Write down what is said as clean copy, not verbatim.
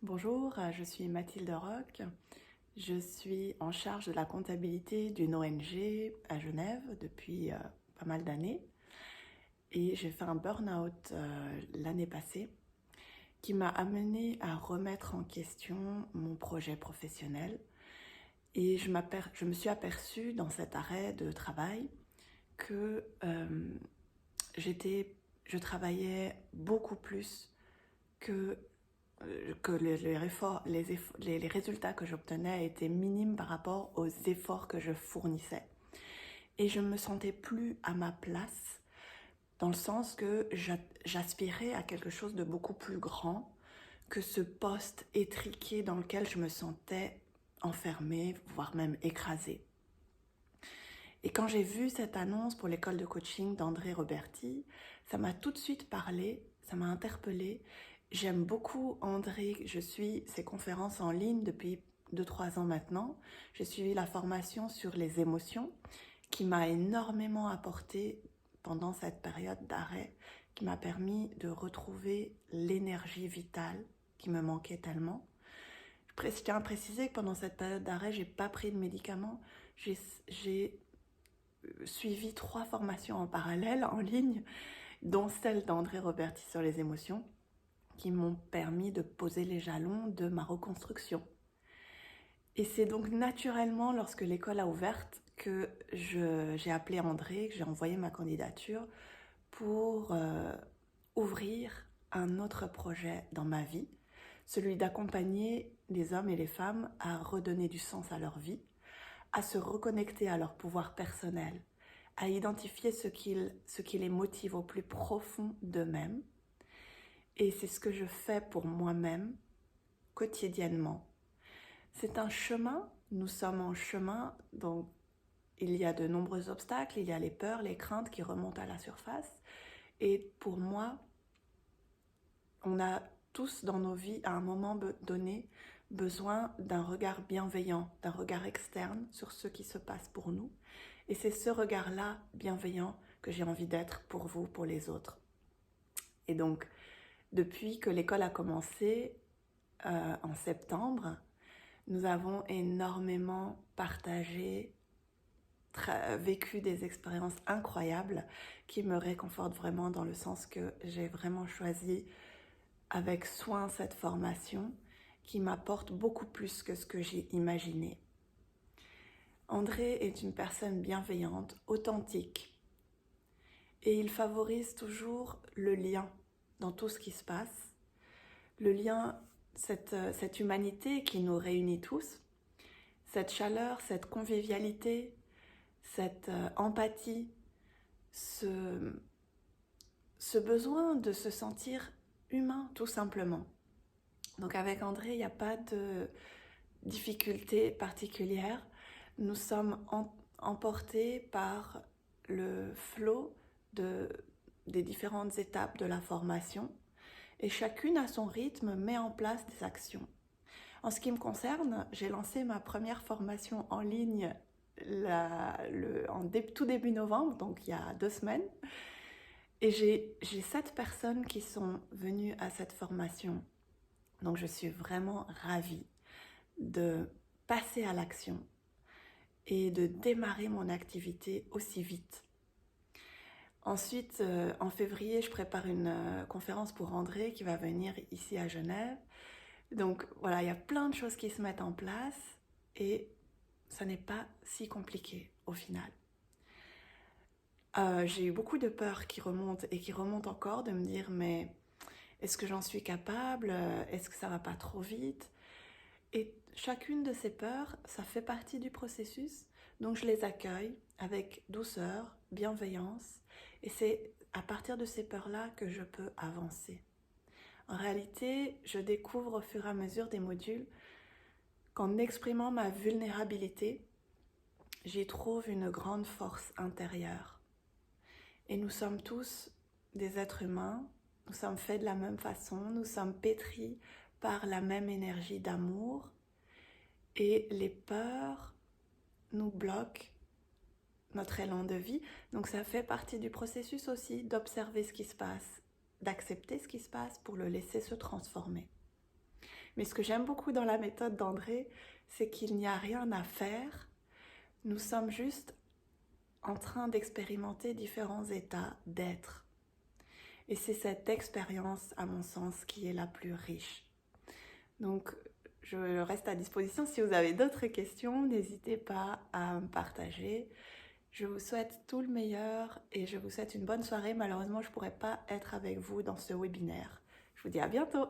Bonjour, je suis Mathilde Roch. Je suis en charge de la comptabilité d'une ONG à Genève depuis pas mal d'années. Et j'ai fait un burn-out l'année passée qui m'a amené à remettre en question mon projet professionnel. Et je me suis aperçue dans cet arrêt de travail que je travaillais beaucoup plus que les résultats que j'obtenais étaient minimes par rapport aux efforts que je fournissais. Et je ne me sentais plus à ma place, dans le sens que j'aspirais à quelque chose de beaucoup plus grand que ce poste étriqué dans lequel je me sentais enfermée, voire même écrasée. Et quand j'ai vu cette annonce pour l'école de coaching d'André Roberti, ça m'a tout de suite parlé, ça m'a interpellée. J'aime beaucoup André, je suis ses conférences en ligne depuis 2-3 ans maintenant. J'ai suivi la formation sur les émotions qui m'a énormément apporté pendant cette période d'arrêt, qui m'a permis de retrouver l'énergie vitale qui me manquait tellement. Je tiens à préciser que pendant cette période d'arrêt, j'ai pas pris de médicaments. J'ai suivi 3 formations en parallèle en ligne, dont celle d'André Roberti sur les émotions, qui m'ont permis de poser les jalons de ma reconstruction. Et c'est donc naturellement, lorsque l'école a ouvert, que j'ai appelé André, que j'ai envoyé ma candidature pour ouvrir un autre projet dans ma vie, celui d'accompagner les hommes et les femmes à redonner du sens à leur vie, à se reconnecter à leur pouvoir personnel, à identifier ce qui les motive au plus profond d'eux-mêmes. Et c'est ce que je fais pour moi-même quotidiennement. C'est un chemin, nous sommes en chemin, donc il y a de nombreux obstacles, il y a les peurs, les craintes qui remontent à la surface. Et pour moi, on a tous dans nos vies, à un moment donné, besoin d'un regard bienveillant, d'un regard externe sur ce qui se passe pour nous. Et c'est ce regard-là bienveillant que j'ai envie d'être pour vous, pour les autres. Et donc, depuis que l'école a commencé en septembre, nous avons énormément partagé, vécu des expériences incroyables qui me réconfortent vraiment dans le sens que j'ai vraiment choisi avec soin cette formation qui m'apporte beaucoup plus que ce que j'ai imaginé. André est une personne bienveillante, authentique, et il favorise toujours le lien dans tout ce qui se passe. Le lien, cette humanité qui nous réunit tous, cette chaleur, cette convivialité, cette empathie, ce besoin de se sentir humain tout simplement. Donc avec André, il n'y a pas de difficulté particulière. Nous sommes emportés par le flot des différentes étapes de la formation et chacune à son rythme met en place des actions. En ce qui me concerne, j'ai lancé ma première formation en ligne tout début novembre, donc il y a 2 semaines. Et j'ai 7 personnes qui sont venues à cette formation. Donc je suis vraiment ravie de passer à l'action et de démarrer mon activité aussi vite. Ensuite, en février, je prépare une conférence pour André qui va venir ici à Genève. Donc voilà, il y a plein de choses qui se mettent en place et ça n'est pas si compliqué au final. J'ai eu beaucoup de peurs qui remontent et qui remontent encore, de me dire mais est-ce que j'en suis capable? Est-ce que ça va pas trop vite? Et chacune de ces peurs, ça fait partie du processus, donc je les accueille avec douceur, bienveillance, et c'est à partir de ces peurs-là que je peux avancer. En réalité, je découvre au fur et à mesure des modules qu'en exprimant ma vulnérabilité, j'y trouve une grande force intérieure. Et nous sommes tous des êtres humains, nous sommes faits de la même façon, nous sommes pétris par la même énergie d'amour et les peurs nous bloquent notre élan de vie. Donc ça fait partie du processus aussi d'observer ce qui se passe, d'accepter ce qui se passe pour le laisser se transformer. Mais ce que j'aime beaucoup dans la méthode d'André, c'est qu'il n'y a rien à faire. Nous sommes juste en train d'expérimenter différents états d'être. Et c'est cette expérience, à mon sens, qui est la plus riche. Donc, je reste à disposition. Si vous avez d'autres questions, n'hésitez pas à me partager. Je vous souhaite tout le meilleur et je vous souhaite une bonne soirée. Malheureusement, je ne pourrai pas être avec vous dans ce webinaire. Je vous dis à bientôt.